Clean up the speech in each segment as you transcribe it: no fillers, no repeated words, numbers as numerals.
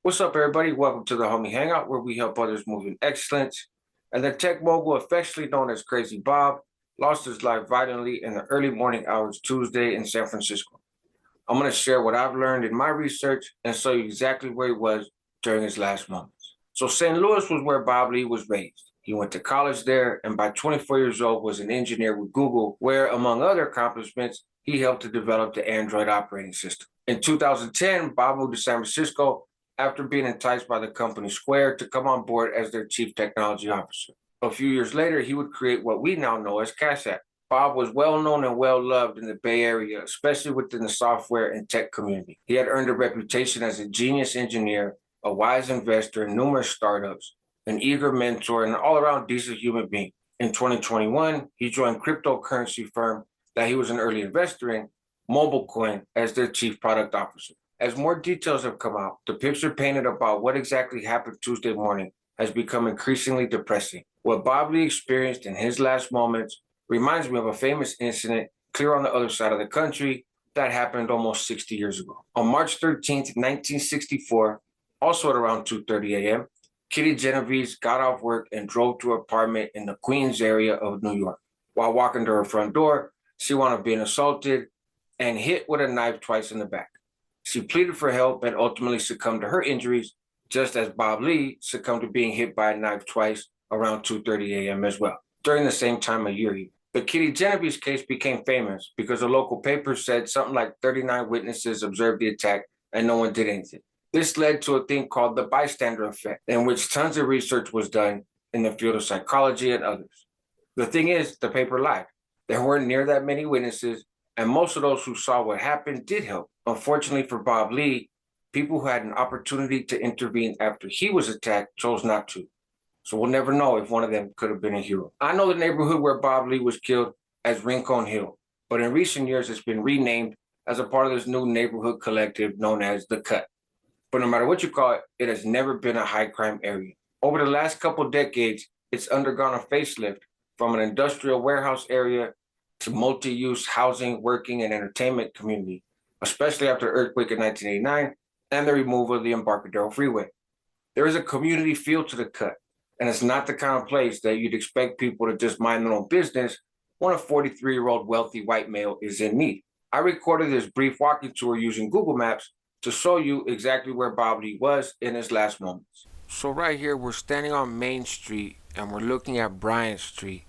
What's up, everybody? Welcome to the Homie Hangout, where we help others move in excellence. And the tech mogul, affectionately known as Crazy Bob, lost his life violently in the early morning hours Tuesday in San Francisco. I'm going to share what I've learned in my research and show you exactly where he was during his last moments. So St. Louis was where Bob Lee was raised. He went to college there, and by 24 years old was an engineer with Google, where, among other accomplishments, he helped to develop the Android operating system. In 2010, Bob moved to San Francisco after being enticed by the company Square to come on board as their chief technology officer. A few years later, he would create what we now know as Cash App. Bob was well known and well loved in the Bay Area, especially within the software and tech community. He had earned a reputation as a genius engineer, a wise investor in numerous startups, an eager mentor, and an all-around decent human being. In 2021, he joined cryptocurrency firm that he was an early investor in, MobileCoin, as their chief product officer. As more details have come out, the picture painted about what exactly happened Tuesday morning has become increasingly depressing. What Bob Lee experienced in his last moments reminds me of a famous incident clear on the other side of the country that happened almost 60 years ago. On March 13th, 1964, also at around 2:30 a.m., Kitty Genovese got off work and drove to her apartment in the Queens area of New York. While walking to her front door, she wound up being assaulted and hit with a knife twice in the back. She pleaded for help and ultimately succumbed to her injuries, just as Bob Lee succumbed to being hit by a knife twice around 2:30 a.m. as well, during the same time of year. The Kitty Genovese case became famous because a local paper said something like 39 witnesses observed the attack and no one did anything. This led to a thing called the bystander effect, in which tons of research was done in the field of psychology and others. The thing is, the paper lied. There weren't near that many witnesses, and most of those who saw what happened did help. Unfortunately for Bob Lee, people who had an opportunity to intervene after he was attacked chose not to. So we'll never know if one of them could have been a hero. I know the neighborhood where Bob Lee was killed as Rincon Hill, but in recent years it's been renamed as a part of this new neighborhood collective known as The Cut. But no matter what you call it, it has never been a high crime area. Over the last couple decades, it's undergone a facelift from an industrial warehouse area to multi-use housing, working, and entertainment community, especially after the earthquake in 1989 and the removal of the Embarcadero Freeway. There is a community feel to The Cut, and it's not the kind of place that you'd expect people to just mind their own business when a 43-year-old wealthy white male is in need. I recorded this brief walking tour using Google Maps to show you exactly where Bob Lee was in his last moments. So right here, we're standing on Main Street, and we're looking at Bryant Street.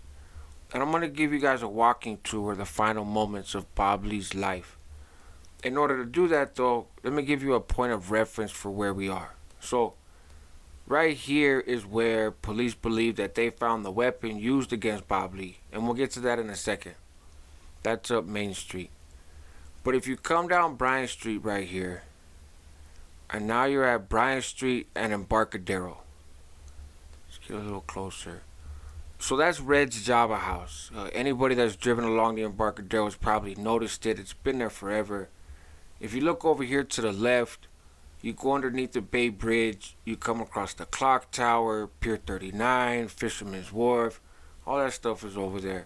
And I'm going to give you guys a walking tour of the final moments of Bob Lee's life. In order to do that, though, let me give you a point of reference for where we are. So right here is where police believe that they found the weapon used against Bob Lee, and we'll get to that in a second. That's up Main Street. But if you come down Bryant Street right here, and now you're at Bryant Street and Embarcadero. Let's get a little closer. So that's Red's Java House. Anybody that's driven along the Embarcadero has probably noticed it. It's been there forever. If you look over here to the left, you go underneath the Bay Bridge, you come across the Clock Tower, Pier 39, Fisherman's Wharf. All that stuff is over there.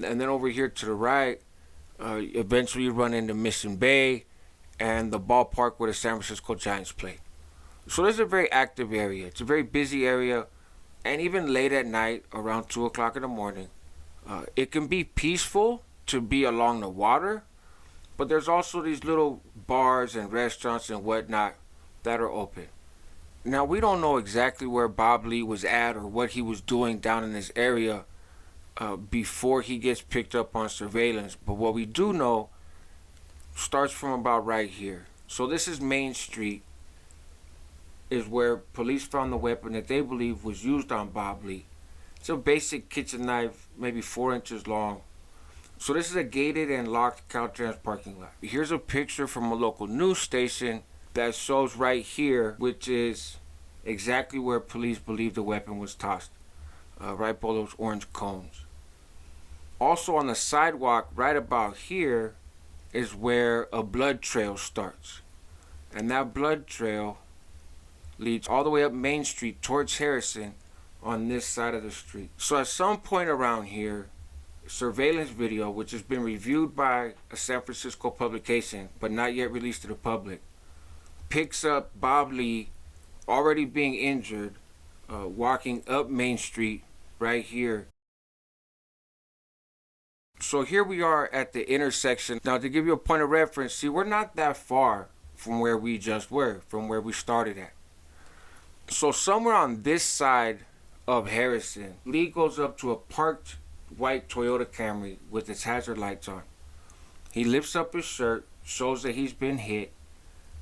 And then over here to the right, eventually you run into Mission Bay and the ballpark where the San Francisco Giants play. So this is a very active area. It's a very busy area. And even late at night, around 2 o'clock in the morning, it can be peaceful to be along the water. But there's also these little bars and restaurants and whatnot that are open. Now, we don't know exactly where Bob Lee was at or what he was doing down in this area before he gets picked up on surveillance. But what we do know starts from about right here. So this is Main Street, is where police found the weapon that they believe was used on Bob Lee. It's a basic kitchen knife, maybe 4 inches long. So this is a gated and locked Caltrans parking lot. Here's a picture from a local news station that shows right here, which is exactly where police believe the weapon was tossed, right below those orange cones. Also on the sidewalk right about here is where a blood trail starts. And that blood trail leads all the way up Main Street towards Harrison on this side of the street. So at some point around here, surveillance video, which has been reviewed by a San Francisco publication but not yet released to the public, picks up Bob Lee, already being injured, walking up Main Street right here. So here we are at the intersection. Now, to give you a point of reference, see, we're not that far from where we just were, from where we started at. So somewhere on this side of Harrison, Lee goes up to a parked white Toyota Camry with its hazard lights on. He lifts up his shirt, shows that he's been hit,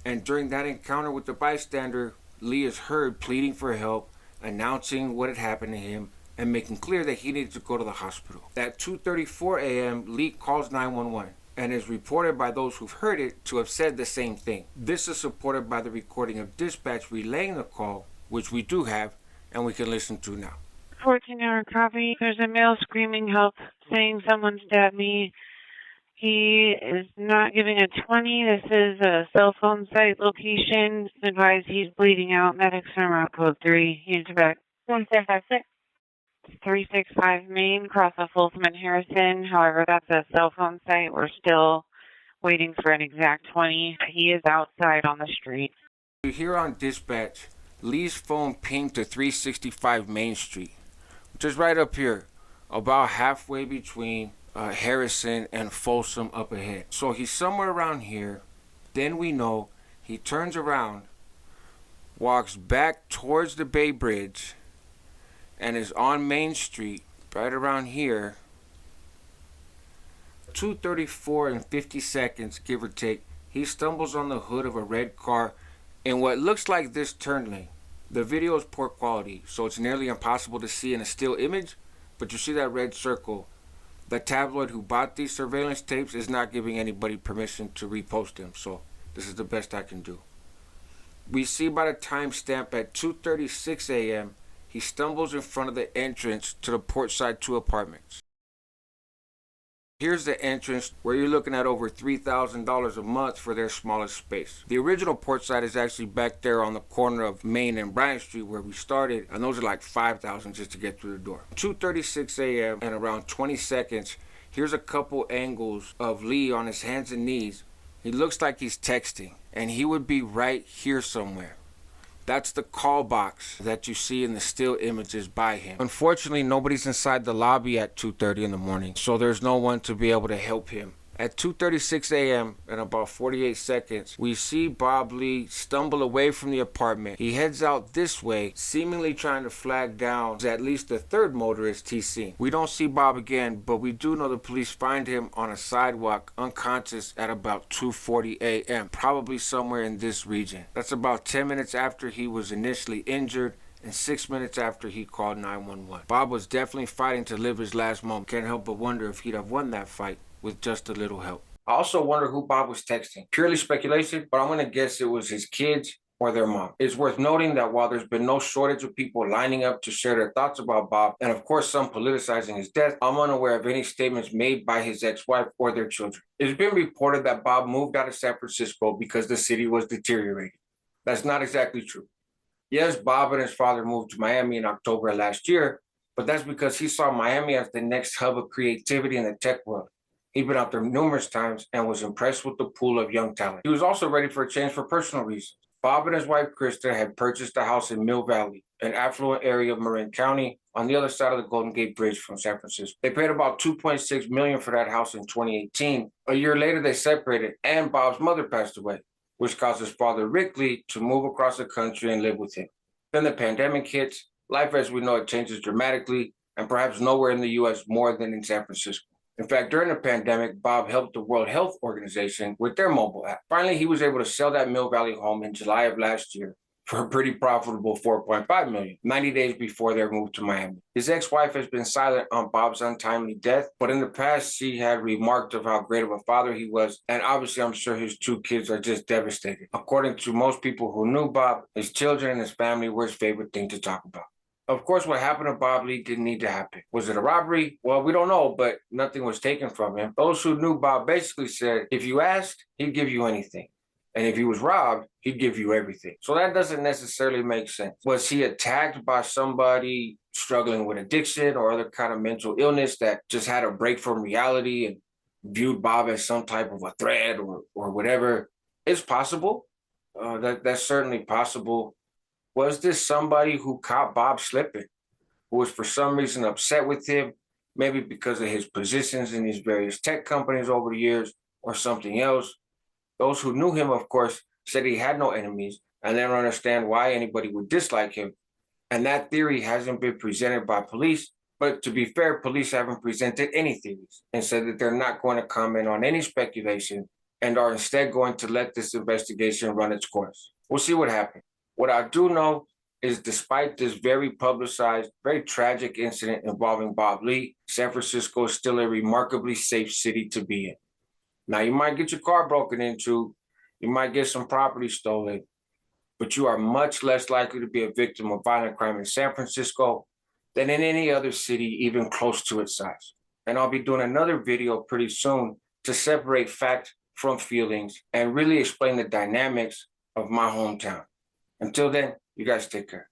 and during that encounter with the bystander, Lee is heard pleading for help, announcing what had happened to him, and making clear that he needed to go to the hospital. At 2:34 a.m., Lee calls 911 and is reported by those who've heard it to have said the same thing. This is supported by the recording of dispatch relaying the call, which we do have, and we can listen to now. 14-hour copy. There's a male screaming help, saying someone stabbed me. He is not giving a 20. This is a cell phone site location. Advise he's bleeding out. Medics from Route Code 3. He's back. 1756. 365 Main, cross of Folsom and Harrison. However, that's a cell phone site. We're still waiting for an exact 20. He is outside on the street. You hear on dispatch, Lee's phone pinged to 365 Main Street, which is right up here, about halfway between Harrison and Folsom up ahead. So he's somewhere around here. Then we know he turns around, walks back towards the Bay Bridge, and is on Main Street right around here. 2:34 and 50 seconds, give or take, he stumbles on the hood of a red car in what looks like this turn lane. The video is poor quality, so it's nearly impossible to see in a still image, but you see that red circle. The tabloid who bought these surveillance tapes is not giving anybody permission to repost them, so this is the best I can do. We see by the timestamp at 2:36 a.m., he stumbles in front of the entrance to the Portside 2 apartments. Here's the entrance where you're looking at over $3,000 a month for their smallest space. The original Portside is actually back there on the corner of Main and Bryant Street where we started, and those are like $5,000 just to get through the door. 2:36 a.m. and around 20 seconds, here's a couple angles of Lee on his hands and knees. He looks like he's texting, and he would be right here somewhere. That's the call box that you see in the still images by him. Unfortunately, nobody's inside the lobby at 2:30 in the morning, so there's no one to be able to help him. At 2:36 a.m. and about 48 seconds, we see Bob Lee stumble away from the apartment. He heads out this way, seemingly trying to flag down at least the third motorist he's seen. We don't see Bob again, but we do know the police find him on a sidewalk unconscious at about 2:40 a.m., probably somewhere in this region. That's about 10 minutes after he was initially injured and 6 minutes after he called 911. Bob was definitely fighting to live his last moment. Can't help but wonder if he'd have won that fight with just a little help. I also wonder who Bob was texting. Purely speculation, but I'm going to guess it was his kids or their mom. It's worth noting that while there's been no shortage of people lining up to share their thoughts about Bob, and of course some politicizing his death, I'm unaware of any statements made by his ex-wife or their children. It's been reported that Bob moved out of San Francisco because the city was deteriorating. That's not exactly true. Yes, Bob and his father moved to Miami in October of last year, but that's because he saw Miami as the next hub of creativity in the tech world. He'd been out there numerous times and was impressed with the pool of young talent. He was also ready for a change for personal reasons. Bob and his wife, Krista, had purchased a house in Mill Valley, an affluent area of Marin County on the other side of the Golden Gate Bridge from San Francisco. They paid about $2.6 million for that house in 2018. A year later, they separated, and Bob's mother passed away, which caused his father, Rick Lee, to move across the country and live with him. Then the pandemic hits. Life as we know it changes dramatically, and perhaps nowhere in the U.S. more than in San Francisco. In fact, during the pandemic, Bob helped the World Health Organization with their mobile app. Finally, he was able to sell that Mill Valley home in July of last year for a pretty profitable $4.5 million, 90 days before their move to Miami. His ex-wife has been silent on Bob's untimely death, but in the past, she had remarked of how great of a father he was, and obviously I'm sure his two kids are just devastated. According to most people who knew Bob, his children and his family were his favorite thing to talk about. Of course, what happened to Bob Lee didn't need to happen. Was it a robbery? Well, we don't know, but nothing was taken from him. Those who knew Bob basically said, if you asked, he'd give you anything. And if he was robbed, he'd give you everything. So that doesn't necessarily make sense. Was he attacked by somebody struggling with addiction or other kind of mental illness that just had a break from reality and viewed Bob as some type of a threat or whatever? It's possible. That's certainly possible. Was this somebody who caught Bob slipping, who was for some reason upset with him, maybe because of his positions in these various tech companies over the years, or something else? Those who knew him, of course, said he had no enemies, and they don't understand why anybody would dislike him. And that theory hasn't been presented by police. But to be fair, police haven't presented any theories and said that they're not going to comment on any speculation and are instead going to let this investigation run its course. We'll see what happens. What I do know is despite this very publicized, very tragic incident involving Bob Lee, San Francisco is still a remarkably safe city to be in. Now, you might get your car broken into, you might get some property stolen, but you are much less likely to be a victim of violent crime in San Francisco than in any other city, even close to its size. And I'll be doing another video pretty soon to separate fact from feelings and really explain the dynamics of my hometown. Until then, you guys take care.